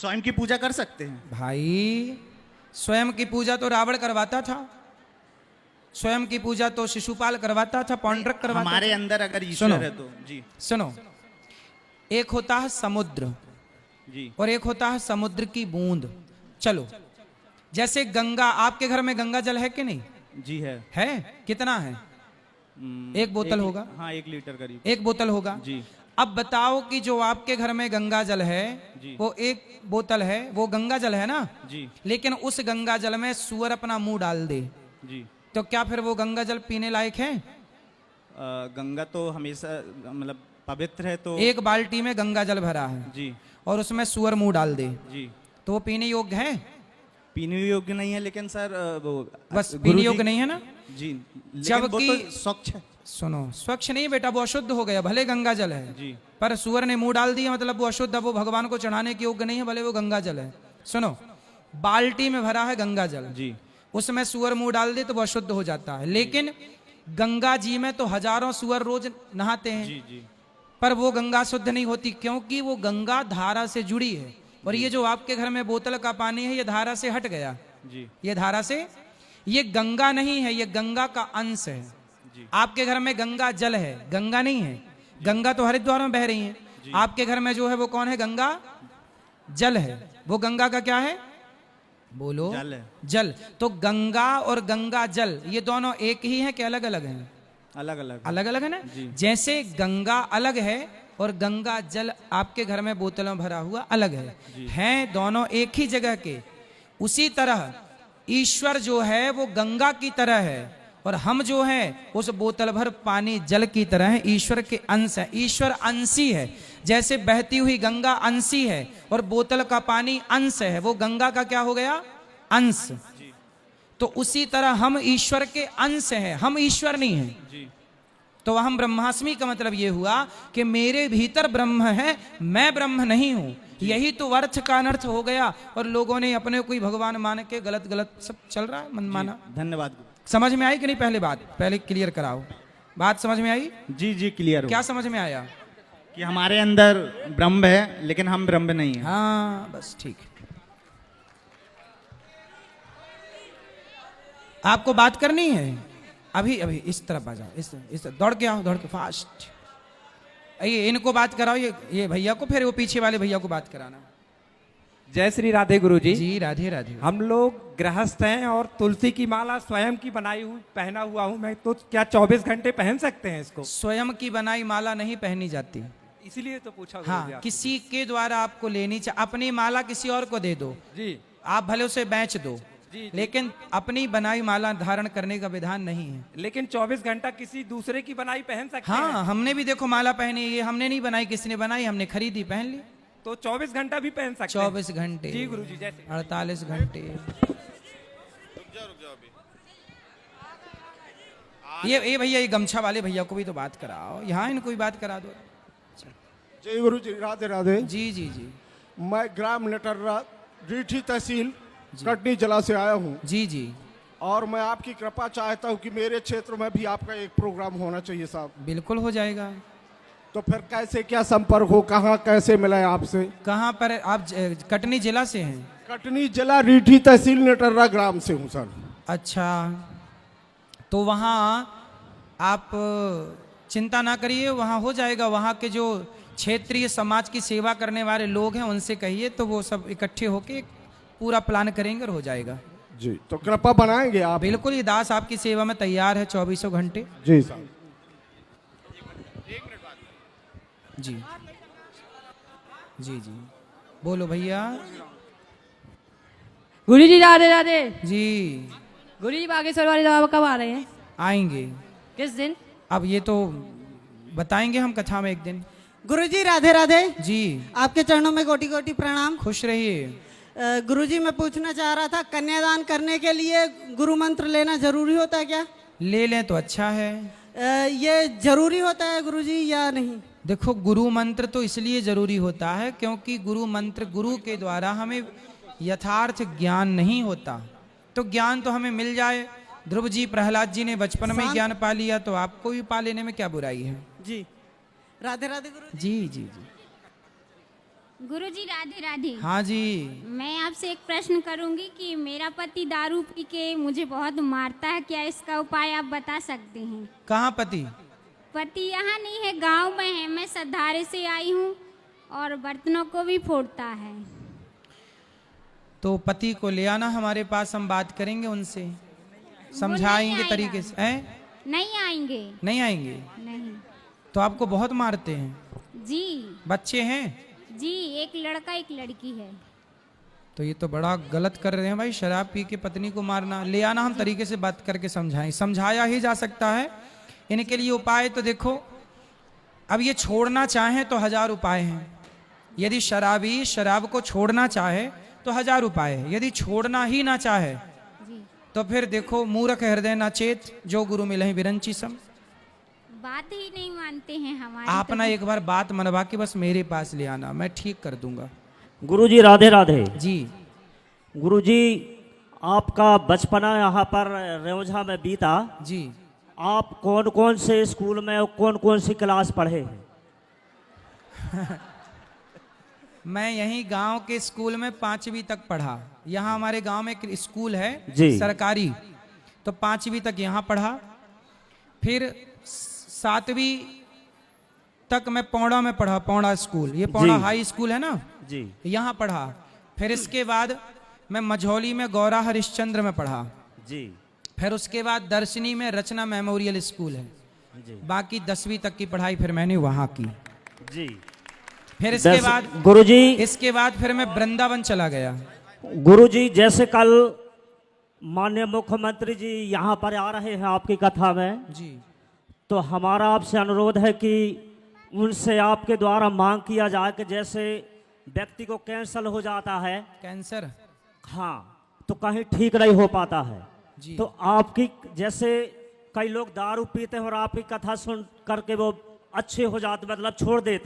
स्वयं की पूजा कर सकते हैं भाई स्वयं की पूजा तो रावण करवाता था, स्वयं की पूजा तो शिशुपाल करवाता था, पौंड्रक करवाता हमारे था। अंदर अगर सुनो। ईश्वर है तो जी सुनो, एक होता है समुद्र जी और एक होता है समुद्र की बूंद। चलो, जैसे गंगा, आपके घर में गंगा जल है कि नहीं? जी है। कितना है? एक बोतल होगा। हाँ 1 लीटर करीब। एक बोतल होगा। जी अब बताओ कि जो आपके घर में गंगा जल है जी वो एक बोतल है, वो गंगा जल है ना? जी लेकिन उस गंगा जल में सूअर अपना मुंह डाल दे जी तो क्या फिर वो गंगा जल पीने लायक है? गंगा तो हमेशा मतलब पवित्र है तो एक बाल्टी में गंगा जल भरा है जी और उसमें सूअर मुंह डाल दे जी तो वो पीने योग्य है? पीने योग्य नहीं है, लेकिन सर वो बस गुरु पीने जी- योग्य नहीं है ना? जी लेकिन वो जबकि- तो स्वच्छ है। सुनो, स्वच्छ नहीं बेटा, वो अशुद्ध हो गया, भले गंगा जल है जी पर सूअर ने मुंह डाल दिया मतलब वो अशुद्ध है, वो भगवान को चढ़ाने के योग्य नहीं है, भले वो गंगा जल है। सुनो, बाल्टी में भरा है गंगा जल, जी उसमें सूअर मुंह डाल दे तो वो अशुद्ध हो जाता है। लेकिन गंगा जी में तो हजारों सूअर रोज नहाते हैं जी जी पर वो गंगा शुद्ध नहीं होती क्योंकि वो गंगा धारा से जुड़ी है। और ये जो आपके घर में बोतल का पानी है ये धारा से हट गया, जी ये धारा से, ये गंगा नहीं है, ये गंगा का अंश है। जी आपके घर में गंगा जल है, गंगा नहीं है। गंगा तो हरिद्वार में बह रही है, आपके घर में जो है वो कौन है? गंगा जल है। वो गंगा का क्या है? बोलो। जल है। जल। तो गंगा और गंगा जल ये दोनों एक ही हैं कि अलग अलग हैं? अलग अलग अलग अलग है ना? जी। जैसे गंगा अलग है और गंगा जल आपके घर में बोतलों भरा हुआ अलग है, हैं दोनों एक ही जगह के। उसी तरह ईश्वर जो है वो गंगा की तरह है और हम जो है उस बोतल भर पानी जल की तरह है, ईश्वर के अंश है। ईश्वर अंशी है, जैसे बहती हुई गंगा अंशी है और बोतल का पानी अंश है, वो गंगा का क्या हो गया? अंश। तो उसी तरह हम ईश्वर के अंश हैं, हम ईश्वर नहीं हैं। जी तो हम ब्रह्मास्मि का मतलब ये हुआ कि मेरे भीतर ब्रह्म है, मैं ब्रह्म नहीं हूं। यही तो अर्थ का अनर्थ हो गया और लोगों ने अपने को ही भगवान मान के गलत गलत सब चल रहा है, मन माना। धन्यवाद गुरु। समझ में आई कि नहीं? पहले बात पहले क्लियर कराओ। बात समझ में आई? जी जी क्लियर हो क्या समझ में आया? कि हमारे अंदर ब्रह्म है लेकिन हम ब्रह्म नहीं है। हाँ बस ठीक है। आपको बात करनी है? अभी अभी इस तरफ आ जाओ, इस तरफ दौड़ के आओ, दौड़ के फास्ट। ये इनको बात कराओ, ये भैया को, फिर वो पीछे वाले भैया को बात कराना। जय श्री राधे गुरु जी। जी राधे राधे। हम लोग गृहस्थ हैं और तुलसी की माला स्वयं की बनाई हुई पहना हुआ हूँ मैं, तो क्या 24 घंटे पहन सकते हैं इसको? स्वयं की बनाई माला नहीं पहनी जाती। इसीलिए तो पूछा गुरु जी हाँ, आपसे। किसी के द्वारा आपको लेनी चाहिए। अपनी माला किसी और को दे दो, जी आप भले उसे बेच दो, जी। लेकिन अपनी बनाई माला धारण करने का विधान नहीं है। लेकिन 24 घंटा किसी दूसरे की बनाई पहन सकते हैं? हाँ, हमने भी देखो माला पहनी, ये हमने नहीं बनाई, किसने बनाई? हमने खरीदी, पहन ली। तो 24 घंटा भी पहन सकते हैं? 24 घंटे जी गुरु जी, जैसे 48 घंटे। ये भैया, ये गमछा वाले भैया को भी तो बात कराओ, यहाँ इनको भी बात करा दो। जय गुरु जी, राधे राधे। जी जी जी मैं ग्राम नटर्रा, रीठी तहसील, कटनी जिला से आया हूँ जी जी। और मैं आपकी कृपा चाहता हूँ कि मेरे क्षेत्र में भी आपका एक प्रोग्राम होना चाहिए साहब। बिल्कुल हो जाएगा। तो फिर कैसे क्या संपर्क हो, कहाँ कैसे मिले आपसे? कहाँ पर आप? कटनी जिला से हैं? कटनी जिला, रीठी तहसील, नटर्रा ग्राम से हूँ सर। अच्छा, तो वहाँ आप चिंता ना करिए, वहाँ हो जाएगा। वहाँ के जो क्षेत्रीय समाज की सेवा करने वाले लोग हैं उनसे कहिए तो वो सब इकट्ठे होके पूरा प्लान करेंगे और हो जाएगा। जी, तो कृपा बनाएंगे आप? बिल्कुल, ये दास आपकी सेवा में तैयार है 24 घंटे। जी साहब। जी जी जी, बोलो भैया। गुरु जी राधे राधे। जी गुरु जी बागेश्वर वाले बाबा कब आ रहे हैं? आएंगे। किस दिन? अब ये तो बताएंगे हम कथा में एक दिन। गुरुजी राधे राधे। जी, आपके चरणों में कोटि कोटि प्रणाम। खुश रहिए। गुरुजी मैं पूछना चाह रहा था, कन्यादान करने के लिए गुरु मंत्र लेना जरूरी होता है क्या? ले लें तो अच्छा है। ये जरूरी होता है गुरुजी या नहीं? देखो, गुरु मंत्र तो इसलिए जरूरी होता है क्योंकि गुरु मंत्र, गुरु के द्वारा हमें यथार्थ ज्ञान नहीं होता। तो ज्ञान तो हमें मिल जाए। ध्रुव जी, प्रहलाद जी ने बचपन में ज्ञान पा लिया तो आपको भी पा लेने में क्या बुराई है? जी राधे राधे गुरु। जी जी जी। गुरुजी राधे राधे। हाँ जी। मैं आपसे एक प्रश्न करूंगी कि मेरा पति दारू पी के मुझे बहुत मारता है, क्या इसका उपाय आप बता सकते हैं? कहाँ पति? पति यहाँ नहीं है, गांव में है। मैं सधारे से आई हूँ और बर्तनों को भी फोड़ता है। तो पति को ले आना हमारे पास, हम बात करेंगे उनसे, समझाएंगे आएगा। तरीके से। हैं? नहीं आएंगे। नहीं आएंगे? नहीं तो आपको बहुत मारते हैं? जी। बच्चे हैं? जी, एक लड़का एक लड़की है। तो ये तो बड़ा गलत कर रहे हैं भाई, शराब पी के पत्नी को मारना। ले आना, हम तरीके से बात करके समझाएं। समझाया ही जा सकता है। इनके लिए उपाय तो देखो, अब ये छोड़ना चाहें तो 1000 उपाय हैं। यदि शराबी शराब को छोड़ना चाहे तो 1000 उपाय है। यदि छोड़ना ही ना चाहे जी। तो फिर देखो, मूर्ख हृदय न चेत, जो गुरु मिले विरंची सम। बात ही नहीं मानते हैं हमारी। आप ना एक बार बात मनवा के बस मेरे पास ले आना, मैं ठीक कर दूंगा। गुरुजी राधे राधे। जी। गुरुजी, आपका बचपना यहाँ पर रेवझा में बीता। जी। आप कौन कौन से स्कूल में और कौन कौन सी क्लास पढ़े हैं? मैं यहीं गांव के स्कूल में 5वीं तक पढ़ा। यहाँ हमारे गांव में एक स्कूल है जी। सरकारी, तो 5वीं तक यहाँ पढ़ा। फिर 7वीं तक मैं पौड़ा में पढ़ा, पौड़ा स्कूल, ये पौड़ा जी। हाई स्कूल है ना, जी। यहाँ पढ़ा। फिर इसके बाद मैं मझौली में गौरा हरिश्चंद्र में पढ़ा। जी। फिर उसके बाद दर्शनी में रचना मेमोरियल स्कूल है। जी। बाकी 10वीं तक की पढ़ाई फिर मैंने वहाँ की। जी। फिर इसके बाद गुरुजी, फिर मैं वृंदावन चला गया। गुरुजी, जैसे कल माननीय मुख्यमंत्री जी यहाँ पर आ रहे हैं आपकी कथा में, जी। तो हमारा आपसे अनुरोध है कि उनसे आपके द्वारा मांग किया जाए कि जैसे व्यक्ति को कैंसर हो जाता है, कैंसर, हाँ, तो कहीं ठीक नहीं हो पाता है, जी। तो आपकी जैसे कई लोग दारू पीते हैं और आपकी कथा सुन करके वो अच्छे हो जाते, मतलब छोड़ देते